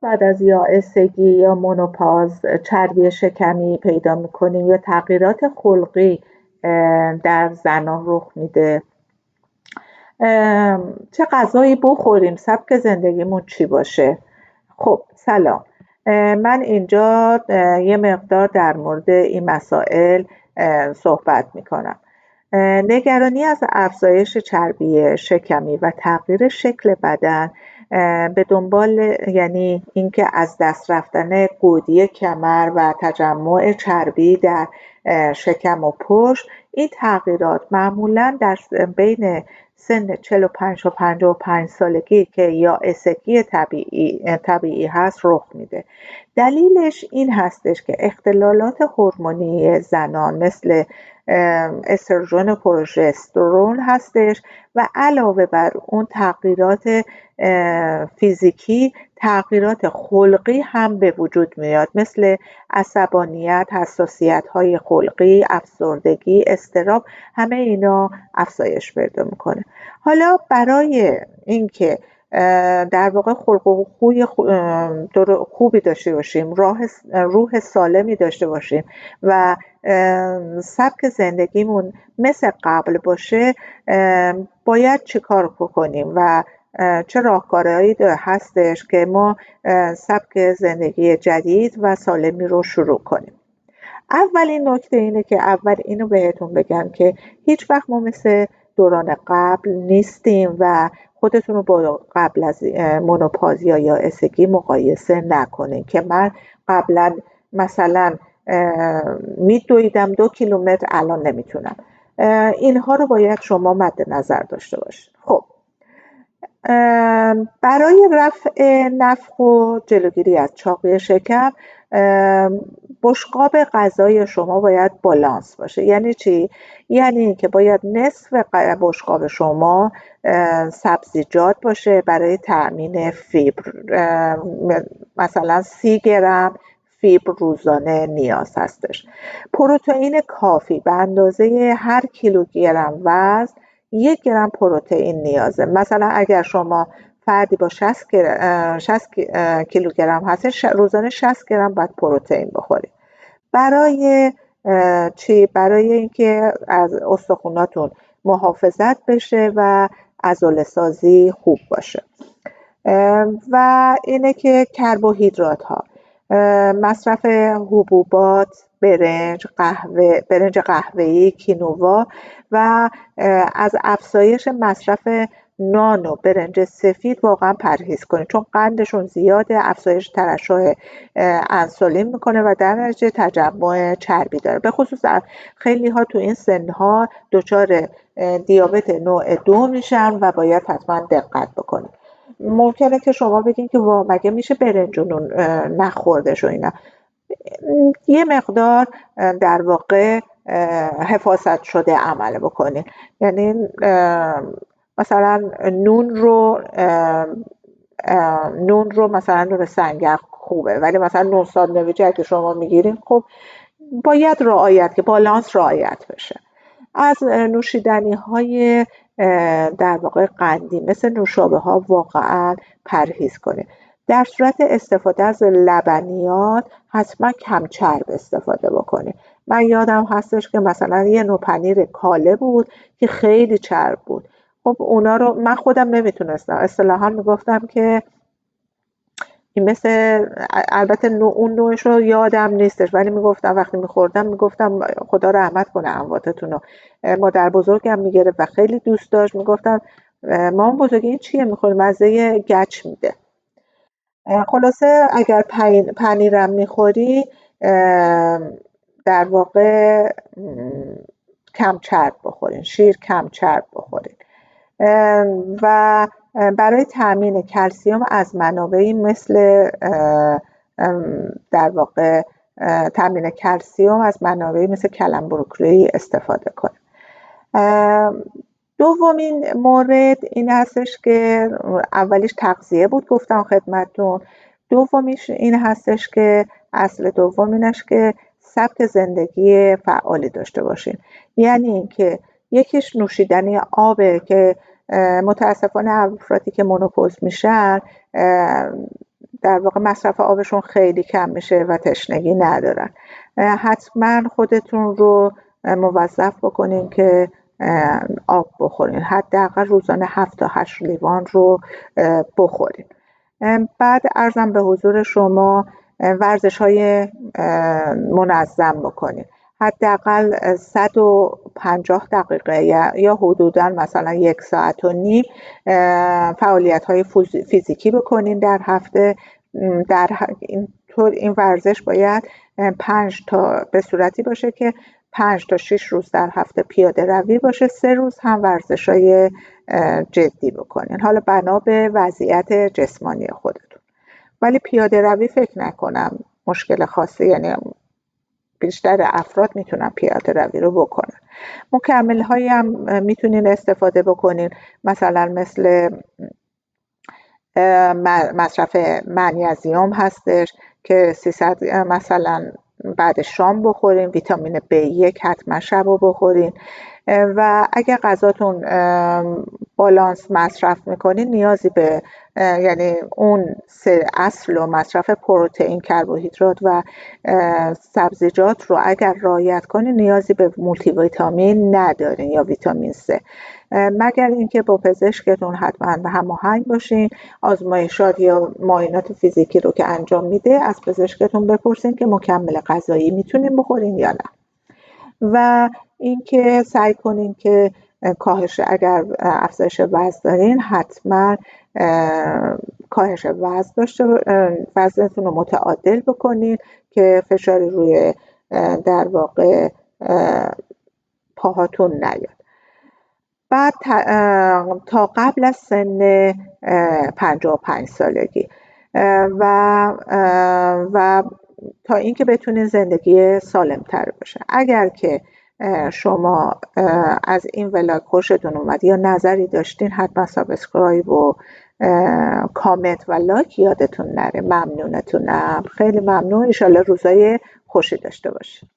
بعد از یائسگی یا منوپاز چربی شکمی پیدا میکنیم یا تغییرات خلقی در زنان رخ میده. چه غذایی بخوریم، سبک زندگیمون چی باشه؟ خب سلام. من اینجا یه مقدار در مورد این مسائل صحبت میکنم. نگرانی از افزایش چربی شکمی و تغییر شکل بدن به دنبال یعنی اینکه از دست رفتن گودی کمر و تجمع چربی در شکم و پشت، این تغییرات معمولا در بین سن 45 و 55 سالگی که یائسگی طبیعی هست رخ میده. دلیلش این هستش که اختلالات هورمونی زنان مثل استروژن و پروژسترون هستش و علاوه بر اون تغییرات فیزیکی، تغییرات خلقی هم به وجود میاد، مثل عصبانیت، حساسیت‌های خلقی، افسردگی، اضطراب. همه اینا افزایش پیدا میکنه. حالا برای اینکه در واقع خلق و خوی خوبی داشته باشیم، روح سالمی داشته باشیم و سبک زندگیمون مثل قبل باشه، باید چه کار بکنیم و چه راهکارهایی هستش که ما سبک زندگی جدید و سالمی رو شروع کنیم. اولین نکته اینه که اول اینو بهتون بگم که هیچ وقت ما مثل دوران قبل نیستیم و خودتون رو با قبل از منوپاز یا یائسگی مقایسه نکنین که من قبلا مثلا میدویدم 2 کیلومتر، الان نمیتونم. اینها رو باید شما مد نظر داشته باشید. خب برای رفع نفخ و جلوگیری از چاقی شکم، بشقاب غذای شما باید بالانس باشه. یعنی چی؟ یعنی که باید نصف بشقاب شما سبزیجات باشه برای تأمین فیبر. مثلا 30 گرم فیبر روزانه نیاز هستش. پروتئین کافی به اندازه هر کیلوگرم وزن 1 گرم پروتئین نیازه. مثلا اگر شما فردی با 60 کیلوگرم هستش، روزانه 60 گرم باید پروتئین بخورید. برای چی؟ برای اینکه از استخوناتون محافظت بشه و عضله سازی خوب باشه. و اینه که کربوهیدرات ها، مصرف حبوبات، برنج قهوه‌ای، کینوا و از افزایش مصرف نان و برنج سفید واقعا پرهیز کنید، چون قندشون زیاده، افزایش ترشح انسولین میکنه و در نتیجه تجمع چربی داره. به خصوص خیلی ها تو این سنها دچار دیابت نوع 2 میشن و باید حتما دقت بکنید. ممکنه که شما بگین که مگه میشه برنجون نخوردش و اینا. یه مقدار در واقع حفاظت شده عمل بکنین. یعنی مثلا نون رو مثلا نون سنگک خوبه، ولی مثلا نون ساندویچی که شما میگیرین خب باید بالانس رعایت بشه. از نوشیدنی های در واقع قندی مثل نوشابه ها واقعا پرهیز کنید. در صورت استفاده از لبنیات حتما کم چرب استفاده بکنید. من یادم هستش که مثلا یه نوع پنیر کاله بود که خیلی چرب بود. خب اونا رو من خودم نمیتونستم، اصطلاحا میگفتم که مثل، البته اون نوعش رو یادم نیستش، ولی میگفتم وقتی میخوردم میگفتم خدا رحمت کنه امواتتون رو. مادر بزرگم میگرفت و خیلی دوست داشت، میگفتم مامان بزرگی این چیه میخوری؟ مزه گچ میده. خلاصه اگر پنیرم میخوری در واقع کم چرب بخورین، شیر کم چرب بخورین. و برای تأمین کلسیم از منابعی مثل در واقع تأمین کلسیم از منابعی مثل کلمبروکلی استفاده کنیم. دومین مورد این هستش که اولیش تغذیه بود گفتم خدمتتون، دومیش این هستش که اصل دوم اینش که سبک زندگی فعالی داشته باشین. یعنی اینکه یکیش نوشیدنی آبه که متاسفانه افرادی که منوپوز میشن در واقع مصرف آبشون خیلی کم میشه و تشنگی ندارن. حتما خودتون رو موظف بکنین که آب بخورین، حداقل روزانه 7 تا 8 لیوان رو بخورین. بعد عرضم به حضور شما ورزش‌های منظم بکنین، حداقل 150 دقیقه یا حدوداً مثلا 1 ساعت و نیم فعالیت‌های فیزیکی بکنین در هفته. این ورزش باید 5 تا به صورتی باشه که 5 تا 6 روز در هفته پیاده روی باشه، 3 روز هم ورزش‌های جدی بکنین، حالا بنا به وضعیت جسمانی خودتون. ولی پیاده روی فکر نکنم مشکل خاصی، یعنی بیشتر افراد میتونن پیاده روی رو بکنن. مکمل هایی هم میتونین استفاده بکنین، مثلا مثل مصرف منیزیم هستش که 300 مثلا بعد شام بخورین. ویتامین B1 حتما شبا بخورین و اگر غذاتون بالانس مصرف میکنین نیازی به یعنی اون 3 اصل و مصرف پروتئین، کربوهیدرات و سبزیجات رو اگر رعایت کنین نیازی به مولتی ویتامین ندارین یا ویتامین C، مگر اینکه با پزشکتون حتما به هماهنگ باشین. آزمایشات یا معاینات فیزیکی رو که انجام میده از پزشکتون بپرسین که مکمل غذایی میتونین بخورین یا نه. و اینکه سعی کنین که اگر افزایش وزن دارین حتما کاهش وزن داشته، وزنتون رو متعادل بکنین که فشاری روی در واقع پاهاتون نیاد. بعد تا قبل از سن 55 سالگی و تا اینکه بتونین زندگی سالم تر باشه. اگر که شما از این ولاگ خوشتون اومد یا نظری داشتین حتما سابسکرایب و کامنت و لایک یادتون نره. ممنونتونم، خیلی ممنون. ان شاءالله روزای خوشی داشته باشین.